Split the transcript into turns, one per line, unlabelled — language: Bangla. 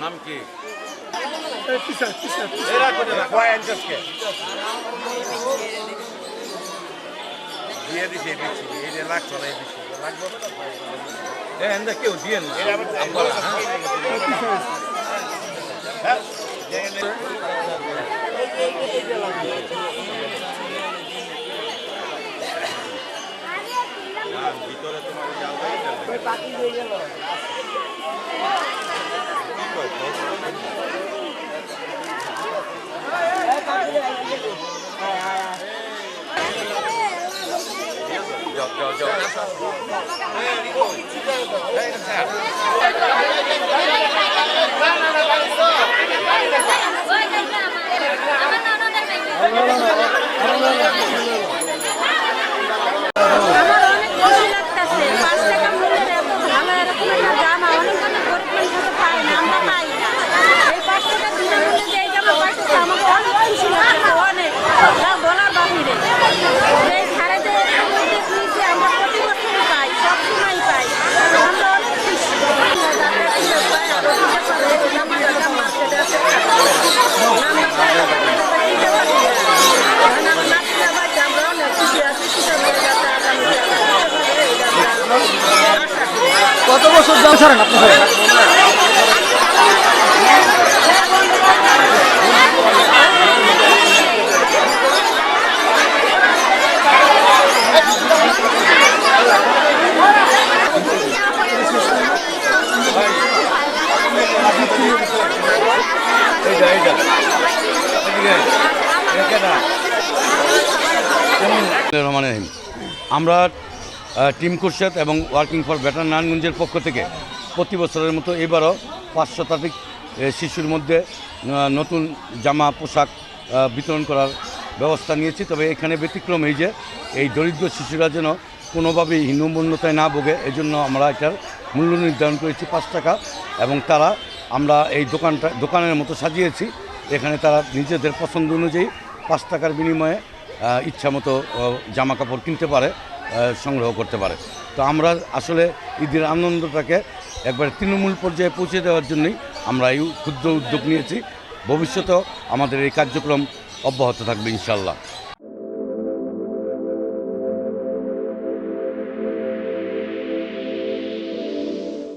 নাম কি? কেউ দিয়ে না ভিতরে তোমার বাকি হয়ে গেল। কত বছর যাও ছাড়েন আপনাদের? আমরা টিম খুরশেদ এবং ওয়ার্কিং ফর বেটার নারায়ণগঞ্জের পক্ষ থেকে প্রতি বছরের মতো এবারও 5 শতাধিক শিশুর মধ্যে নতুন জামা পোশাক বিতরণ করার ব্যবস্থা নিয়েছি। তবে এখানে ব্যতিক্রম এই যে এই দরিদ্র শিশুরা যেন কোনোভাবেই হীনমন্যতায় না ভোগে, এজন্য আমরা এটার মূল্য নির্ধারণ করেছি 5 টাকা এবং আমরা এই দোকানের মতো সাজিয়েছি। এখানে তারা নিজেদের পছন্দ অনুযায়ী 5 টাকার বিনিময়ে ইচ্ছা মতো জামা কাপড় কিনতে পারে, সংগ্রহ করতে পারে। তো আমরা আসলে ঈদের আনন্দটাকে একবার তৃণমূল পর্যায়ে পৌঁছে দেওয়ার জন্যই আমরা এই ক্ষুদ্র উদ্যোগ নিয়েছি। ভবিষ্যতেও আমাদের এই কার্যক্রম অব্যাহত থাকবে ইনশাআল্লাহ।